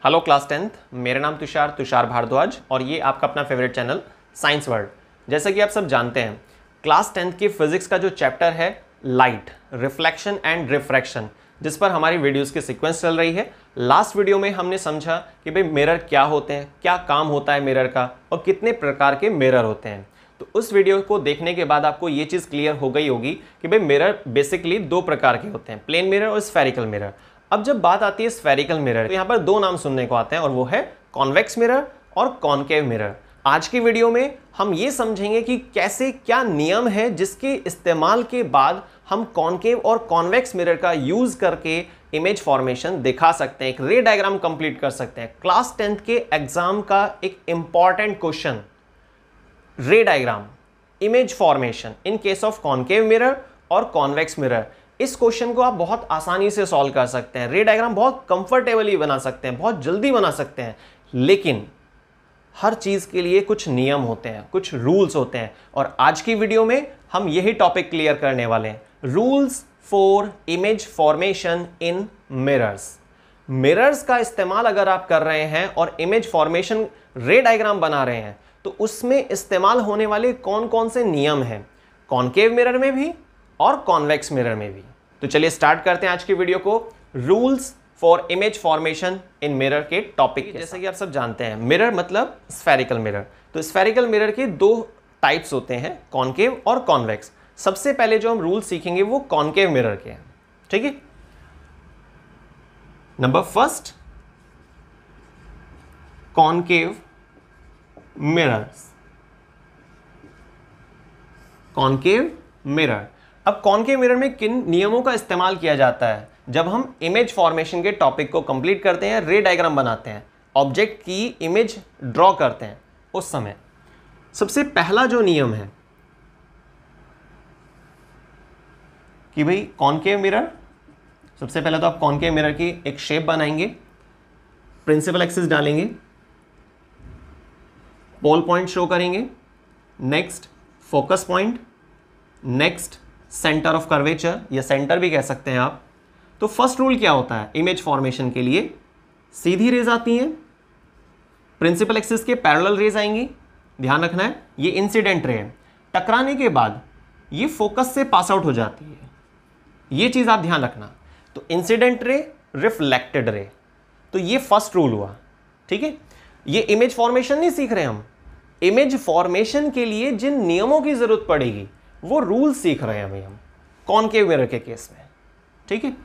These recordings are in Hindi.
हेलो क्लास 10th, मेरा नाम तुषार भारद्वाज और ये आपका अपना फेवरेट चैनल साइंस वर्ल्ड। जैसा कि आप सब जानते हैं, क्लास 10th की फिजिक्स का जो चैप्टर है लाइट, रिफ्लेक्शन एंड रिफ्रैक्शन, जिस पर हमारी वीडियोस की सीक्वेंस चल रही है। लास्ट वीडियो में हमने समझा कि भाई मिरर क्या होते हैं, क्या काम होता है मिरर का और कितने प्रकार के मिरर होते हैं। तो उस वीडियो को देखने के बाद आपको ये चीज़ क्लियर हो गई होगी कि भाई मिरर बेसिकली दो प्रकार के होते हैं, प्लेन मिरर और स्फेरिकल मिरर। अब जब बात आती है स्फेरिकल मिरर, तो यहाँ पर दो नाम सुनने को आते हैं और वो है कॉन्वेक्स मिरर और कॉनकेव मिरर। आज की वीडियो में हम ये समझेंगे कि कैसे क्या नियम है जिसके इस्तेमाल के बाद हम कॉनकेव और कॉन्वेक्स मिरर का यूज करके इमेज फॉर्मेशन दिखा सकते हैं, एक रे डायग्राम कंप्लीट कर सकते हैं। क्लास 10th के एग्जाम का एक इंपॉर्टेंट क्वेश्चन, रे diagram, image formation in case of concave mirror और कॉन्वेक्स मिरर। इस क्वेश्चन को आप बहुत आसानी से सॉल्व कर सकते हैं, रे डायग्राम बहुत कंफर्टेबली बना सकते हैं, बहुत जल्दी बना सकते हैं। लेकिन हर चीज के लिए कुछ नियम होते हैं, कुछ रूल्स होते हैं और आज की वीडियो में हम यही टॉपिक क्लियर करने वाले हैं, rules for image formation in mirrors. Mirrors का इस्तेमाल अगर आप कर रहे हैं और इमेज फॉर्मेशन रे डायग्राम बना रहे हैं तो उसमें इस्तेमाल होने वाले कौन कौन से नियम हैं, कॉनकेव मिरर में भी और कॉन्वेक्स मिरर में भी। तो चलिए स्टार्ट करते हैं आज की वीडियो को, rules for image formation in mirror के टॉपिक। जैसे कि आप सब जानते हैं, मिरर मतलब स्फेरिकल मिरर। तो स्फेरिकल मिरर के दो टाइप्स होते हैं, कॉनकेव और कॉन्वेक्स। सबसे पहले जो हम रूल सीखेंगे वो कॉनकेव मिरर के हैं, ठीक है। Number first, concave mirrors, concave mirror. अब कॉनकेव मिरर में किन नियमों का इस्तेमाल किया जाता है जब हम इमेज फॉर्मेशन के टॉपिक को कंप्लीट करते हैं, रे डायग्राम बनाते हैं, ऑब्जेक्ट की इमेज ड्रॉ करते हैं, उस समय सबसे पहला जो नियम है कि भाई कॉनकेव मिरर, सबसे पहले तो आप कॉनकेव मिरर की एक शेप बनाएंगे, प्रिंसिपल एक्सिस डालेंगे, पोल पॉइंट शो करेंगे, next focus point, next centre of curvature या सेंटर भी कह सकते हैं आप। तो फर्स्ट रूल क्या होता है इमेज फॉर्मेशन के लिए, सीधी रेज आती हैं, प्रिंसिपल एक्सिस के पैरेलल रेज आएंगी, ध्यान रखना है ये इंसिडेंट रे है, टकराने के बाद ये फोकस से पास आउट हो जाती है, ये चीज आप ध्यान रखना। तो इंसिडेंट रे, रिफ्लेक्टेड रे, तो ये फर्स्ट रूल हुआ, ठीक है। ये इमेज फॉर्मेशन नहीं सीख रहे हम, इमेज फॉर्मेशन के लिए जिन नियमों की जरूरत पड़ेगी वो रूल सीख रहे हैं हम कॉनकेव मिरर के केस में, ठीक है।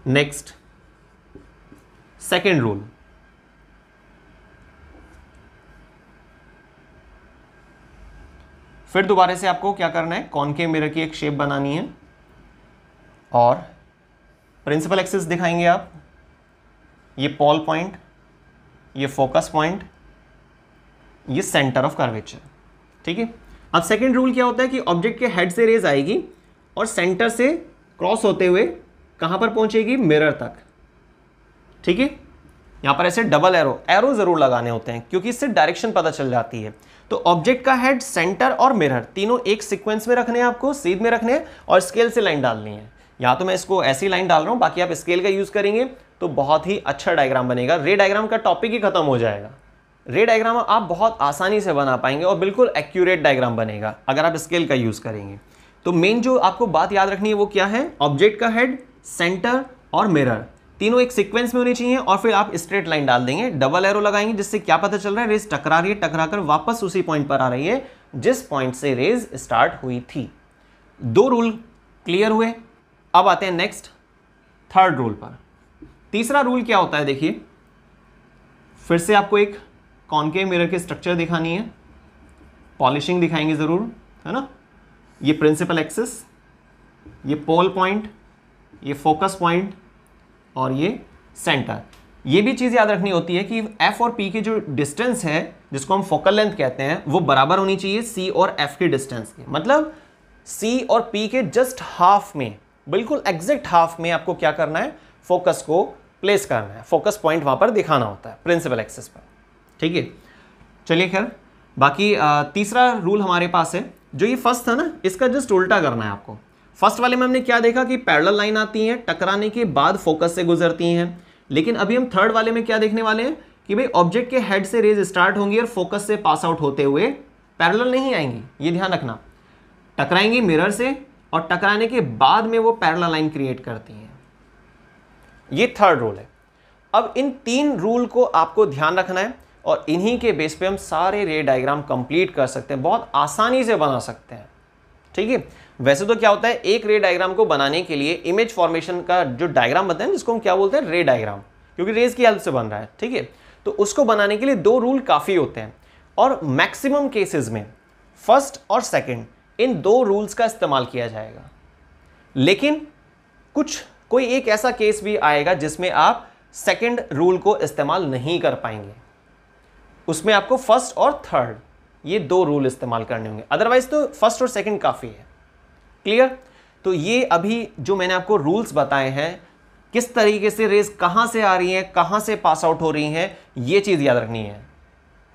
नेक्स्ट सेकेंड रूल, फिर दोबारा से आपको क्या करना है, कॉनकेव मिरर की एक शेप बनानी है और प्रिंसिपल एक्सिस दिखाएंगे आप, ये पोल पॉइंट, ये फोकस पॉइंट, ये सेंटर ऑफ कर्वेचर, ठीक है। अब सेकंड रूल क्या होता है कि ऑब्जेक्ट के हेड से रेज आएगी और सेंटर से क्रॉस होते हुए कहां पर पहुंचेगी, मिरर तक, ठीक है। यहां पर ऐसे डबल एरो जरूर लगाने होते हैं क्योंकि इससे डायरेक्शन पता चल जाती है। तो ऑब्जेक्ट का हेड, सेंटर और मिरर तीनों एक सीक्वेंस में रखने हैं, आपको सीध में रखने हैं और स्केल से लाइन डालनी है। या तो मैं इसको ऐसी लाइन डाल रहा हूं, बाकी आप स्केल का यूज करेंगे तो बहुत ही अच्छा डायग्राम बनेगा, रे डायग्राम का टॉपिक ही खत्म हो जाएगा। रे डायग्राम आप बहुत आसानी से बना पाएंगे और बिल्कुल एक्यूरेट डायग्राम बनेगा अगर आप स्केल का यूज करेंगे। तो मेन जो आपको बात याद रखनी है वो क्या है, ऑब्जेक्ट का हेड, सेंटर और मिरर तीनों एक सीक्वेंस में होनी चाहिए और फिर आप स्ट्रेट लाइन डाल देंगे, डबल एरो लगाएंगे, जिससे क्या पता चल रहा है, रेज टकरा रही है, टकराकर वापस उसी पॉइंट पर आ रही है जिस पॉइंट से रेज स्टार्ट हुई थी। दो रूल क्लियर हुए। अब आते हैं नेक्स्ट थर्ड रूल पर। तीसरा रूल क्या होता है, देखिए फिर से आपको एक कॉनकेव मिरर की स्ट्रक्चर दिखानी है, पॉलिशिंग दिखाएंगे जरूर, है ना। ये प्रिंसिपल एक्सिस, ये पोल पॉइंट, ये फोकस पॉइंट और ये सेंटर। ये भी चीज़ याद रखनी होती है कि एफ और पी के जो डिस्टेंस है, जिसको हम फोकल लेंथ कहते हैं, वो बराबर होनी चाहिए सी और एफ के डिस्टेंस के। मतलब सी और पी के जस्ट हाफ में, बिल्कुल एग्जैक्ट हाफ में आपको क्या करना है, फोकस को प्लेस करना है, फोकस पॉइंट वहां पर दिखाना होता है प्रिंसिपल एक्सिस पर, ठीक है। चलिए खैर, बाकी तीसरा रूल हमारे पास है, जो ये फर्स्ट था ना, इसका जस्ट उल्टा करना है आपको। फर्स्ट वाले में हमने क्या देखा कि पैरेलल लाइन आती हैं, टकराने के बाद फोकस से गुजरती हैं, लेकिन अभी हम थर्ड वाले में क्या देखने वाले हैं कि भाई ऑब्जेक्ट के हेड से रेज स्टार्ट होंगी और फोकस से पास आउट होते हुए पैरेलल नहीं आएंगी, ये ध्यान रखना। टकराएंगी मिरर से और टकराने के बाद में वो पैरेलल लाइन क्रिएट करती हैं। ये थर्ड रूल है। अब इन 3 रूल को आपको ध्यान रखना है और इन्हीं के बेस पे हम सारे रे डायग्राम कंप्लीट कर सकते हैं, बहुत आसानी से बना सकते हैं। ठीक है, वैसे तो क्या होता है, एक रे डायग्राम को बनाने के लिए इमेज फॉर्मेशन का जो डायग्राम बनता है जिसको हम क्या बोलते हैं, रे डायग्राम, क्योंकि रेज की हेल्प से बन रहा है। ठीक है, तो उसको बनाने के लिए 2 रूल काफी होते हैं और मैक्सिमम केसेस में फर्स्ट और सेकंड इन 2 रूल्स का इस्तेमाल किया जाएगा। लेकिन कोई एक ऐसा केस भी आएगा जिसमें आप सेकंड रूल को इस्तेमाल नहीं कर पाएंगे, उसमें आपको फर्स्ट और थर्ड ये 2 रूल इस्तेमाल करने होंगे, अदरवाइज तो फर्स्ट और सेकंड काफी है। क्लियर? तो ये अभी जो मैंने आपको रूल्स बताए हैं, किस तरीके से रेज कहां से आ रही है, कहां से पास आउट हो रही हैं, ये चीज याद रखनी है।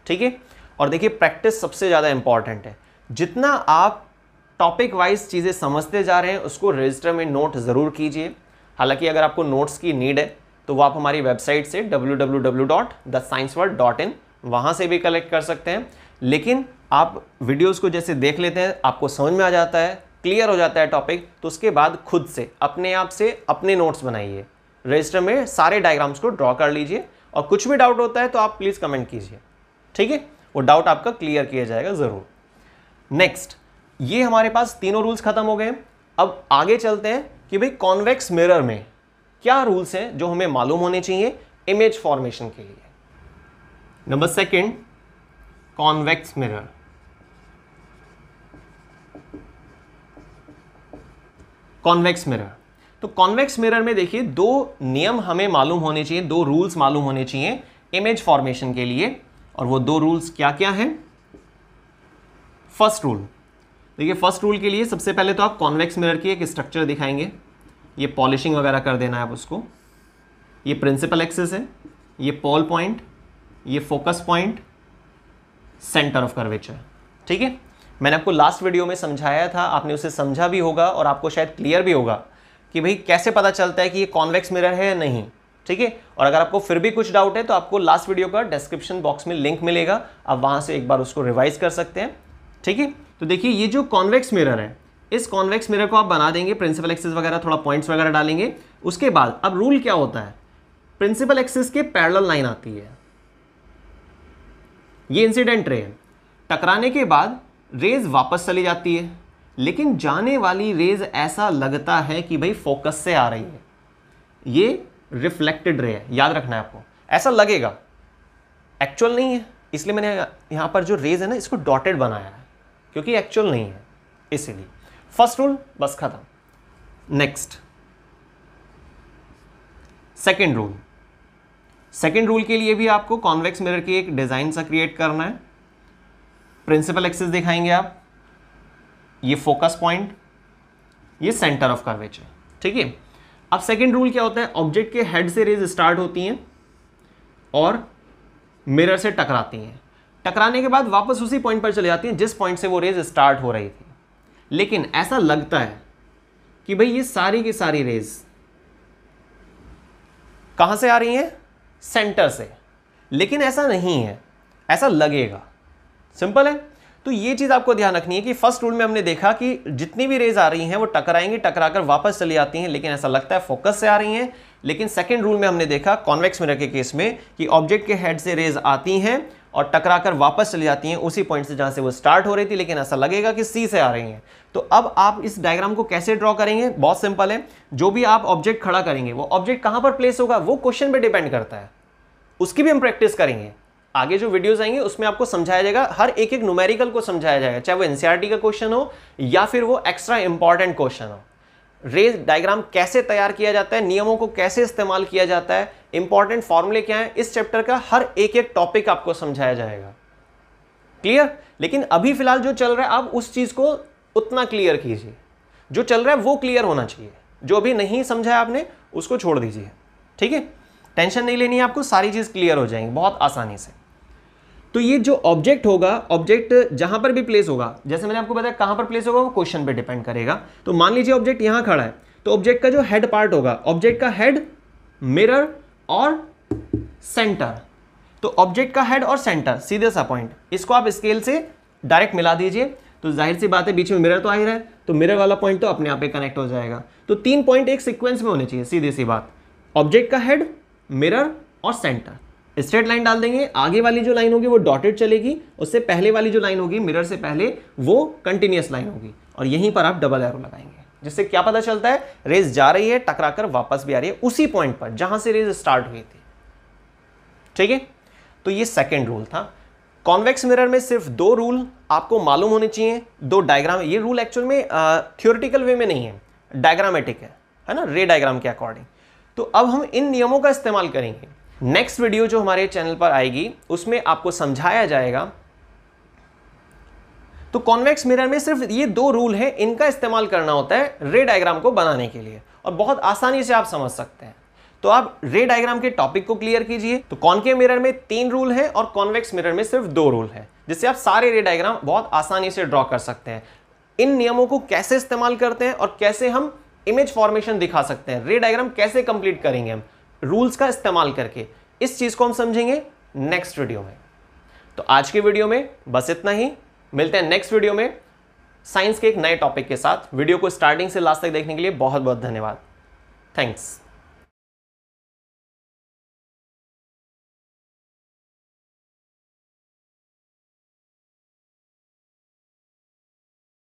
ठीक है, और देखिए प्रैक्टिस सबसे ज्यादा इंपॉर्टेंट है। जितना आप टॉपिक वाइज चीजें समझते जा रहे हैं उसको रजिस्टर में नोट जरूर कीजिए। हालांकि अगर आपको नोट्स की नीड है तो वो आप हमारी वेबसाइट से www.thescienceworld.in वहाँ से भी कलेक्ट कर सकते हैं। लेकिन आप वीडियोस को जैसे देख लेते हैं, आपको समझ में आ जाता है, क्लियर हो जाता है टॉपिक, तो उसके बाद खुद से अपने आप से अपने नोट्स बनाइए, रजिस्टर में सारे डायग्राम्स को ड्रॉ कर लीजिए और कुछ भी डाउट होता है तो आप प्लीज़ कमेंट कीजिए। ठीक है, वो डाउट आपका क्लियर किया जाएगा ज़रूर। नेक्स्ट, ये हमारे पास तीनों रूल्स खत्म हो गए। अब आगे चलते हैं कि भाई कॉन्वेक्स मिरर में क्या रूल्स हैं जो हमें मालूम होने चाहिए इमेज फॉर्मेशन के लिए। Number 2, convex mirror. Convex mirror, तो कॉन्वेक्स मिरर में देखिए 2 नियम हमें मालूम होने चाहिए, 2 रूल्स मालूम होने चाहिए इमेज फॉर्मेशन के लिए। और वो 2 रूल्स क्या क्या हैं? फर्स्ट रूल, देखिए फर्स्ट रूल के लिए सबसे पहले तो आप कॉन्वेक्स मिरर की एक स्ट्रक्चर दिखाएंगे, ये पॉलिशिंग वगैरह कर देना है आप उसको। ये प्रिंसिपल एक्सिस है, ये पोल पॉइंट, ये focus point, centre of curvature. ठीक है, मैंने आपको लास्ट वीडियो में समझाया था, आपने उसे समझा भी होगा और आपको शायद क्लियर भी होगा कि भाई कैसे पता चलता है कि ये कॉन्वेक्स मिरर है या नहीं। ठीक है, और अगर आपको फिर भी कुछ डाउट है तो आपको लास्ट वीडियो का डिस्क्रिप्शन बॉक्स में लिंक मिलेगा, आप वहां से एक बार उसको रिवाइज कर सकते हैं। ठीक है, तो देखिए ये जो कॉन्वेक्स मिरर है, इस कॉन्वेक्स मिरर को आप बना देंगे, प्रिंसिपल एक्सिस वगैरह थोड़ा पॉइंट्स वगैरह डालेंगे। उसके बाद अब रूल क्या होता है, प्रिंसिपल एक्सिस के पैरेलल लाइन आती है, ये इंसिडेंट रे है, टकराने के बाद रेज वापस चली जाती है, लेकिन जाने वाली रेज ऐसा लगता है कि भाई फोकस से आ रही है, ये रिफ्लेक्टेड रे है, याद रखना है आपको, ऐसा लगेगा, एक्चुअल नहीं है। इसलिए मैंने यहां पर जो रेज है ना इसको डॉटेड बनाया है, क्योंकि एक्चुअल नहीं है, इसीलिए। फर्स्ट रूल बस खत्म। Next, second rule. Second rule के लिए भी आपको कॉन्वेक्स मिरर की एक डिजाइन सा क्रिएट करना है। प्रिंसिपल एक्सिस दिखाएंगे आप, ये फोकस पॉइंट, ये सेंटर ऑफ कर्वेचर। ठीक है, अब सेकेंड रूल क्या होता है, ऑब्जेक्ट के हेड से रेज स्टार्ट होती हैं और मिरर से टकराती हैं, टकराने के बाद वापस उसी पॉइंट पर चले जाती हैं जिस पॉइंट से वो रेज स्टार्ट हो रही थी। लेकिन ऐसा लगता है कि भाई ये सारी की सारी रेज कहां से आ रही हैं, सेंटर से, लेकिन ऐसा नहीं है, ऐसा लगेगा। सिंपल है। तो ये चीज आपको ध्यान रखनी है कि फर्स्ट रूल में हमने देखा कि जितनी भी रेज आ रही हैं वो टकराएंगी, टकराकर वापस चली आती हैं, लेकिन ऐसा लगता है फोकस से आ रही हैं। लेकिन सेकंड रूल में हमने देखा कॉन्वेक्स मिरर के केस में कि ऑब्जेक्ट के हेड से रेज आती हैं और टकराकर वापस चली जाती हैं उसी पॉइंट से जहां से वो स्टार्ट हो रही थी, लेकिन ऐसा लगेगा कि सी से आ रही हैं। तो अब आप इस डायग्राम को कैसे ड्रॉ करेंगे, बहुत सिंपल है। जो भी आप ऑब्जेक्ट खड़ा करेंगे वो ऑब्जेक्ट कहां पर प्लेस होगा वो क्वेश्चन पे डिपेंड करता है, उसकी भी हम प्रैक्टिस करेंगे। आगे जो वीडियोस आएंगे उसमें आपको समझाया जाएगा, हर एक एक न्यूमेरिकल को समझाया जाएगा, चाहे वो एनसीईआरटी का क्वेश्चन हो या फिर वो एक्स्ट्रा इंपॉर्टेंट क्वेश्चन हो। रेज डायग्राम कैसे तैयार किया जाता है, नियमों को कैसे इस्तेमाल किया जाता है, इंपॉर्टेंट फॉर्मूले क्या है, इस चैप्टर का हर एक एक टॉपिक आपको समझाया जाएगा। क्लियर? लेकिन अभी फिलहाल जो चल रहा है आप उस चीज को उतना क्लियर कीजिए, जो चल रहा है वो क्लियर होना चाहिए, जो अभी नहीं समझा है आपने उसको छोड़ दीजिए। ठीक है, टेंशन नहीं लेनी है आपको, सारी चीज क्लियर हो जाएंगी बहुत आसानी से। तो ये जो ऑब्जेक्ट होगा, ऑब्जेक्ट जहां पर भी प्लेस होगा, जैसे मैंने आपको बताया कहां पर प्लेस होगा वो क्वेश्चन पे डिपेंड करेगा। तो मान लीजिए ऑब्जेक्ट यहां खड़ा है, तो ऑब्जेक्ट का जो हेड पार्ट होगा, ऑब्जेक्ट का हेड, मिरर और सेंटर। तो ऑब्जेक्ट का हेड और सेंटर सीधे सा पॉइंट, इसको आप स्केल से डायरेक्ट मिला दीजिए तो जाहिर सी बात है बीच में मिरर तो आ ही रहा है, तो मिरर वाला पॉइंट तो अपने आप ही कनेक्ट हो जाएगा। तो 3 पॉइंट एक सीक्वेंस में होने चाहिए, सीधी सी बात। ऑब्जेक्ट का हेड, मिरर और सेंटर। स्ट्रेट लाइन डाल देंगे, आगे वाली जो लाइन होगी वो डॉटेड चलेगी, उससे पहले वाली जो लाइन होगी मिरर से पहले वो कंटिन्यूअस लाइन होगी, और यहीं पर आप डबल एरो लगाएंगे, जिससे क्या पता चलता है रेज जा रही है, टकरा कर वापस भी आ रही है उसी पॉइंट पर जहां से रेज स्टार्ट हुई थी। ठीक है, तो ये सेकेंड रूल था। कॉन्वेक्स मिरर में सिर्फ 2 रूल आपको मालूम होने चाहिए, 2 डायग्राम। ये रूल एक्चुअल में थ्योरेटिकल वे में नहीं है, डायग्रामेटिक है ना, रे डायग्राम के अकॉर्डिंग। तो अब हम इन नियमों का इस्तेमाल करेंगे। नेक्स्ट वीडियो जो हमारे चैनल पर आएगी उसमें आपको समझाया जाएगा। तो कॉन्वेक्स मिरर में सिर्फ ये 2 रूल है, इनका इस्तेमाल करना होता है रे डायग्राम को बनाने के लिए, और बहुत आसानी से आप समझ सकते हैं। तो आप रे डायग्राम के टॉपिक को क्लियर कीजिए। तो कॉनकेव मिरर में 3 रूल है और कॉन्वेक्स मिरर में सिर्फ 2 रूल है, जिससे आप सारे रे डायग्राम बहुत आसानी से ड्रॉ कर सकते हैं। इन नियमों को कैसे इस्तेमाल करते हैं और कैसे हम इमेज फॉर्मेशन दिखा सकते हैं, रे डायग्राम कैसे कंप्लीट करेंगे हम रूल्स का इस्तेमाल करके, इस चीज को हम समझेंगे नेक्स्ट वीडियो में। तो आज के वीडियो में बस इतना ही, मिलते हैं नेक्स्ट वीडियो में साइंस के एक नए टॉपिक के साथ। वीडियो को स्टार्टिंग से लास्ट तक देखने के लिए बहुत बहुत धन्यवाद। थैंक्स।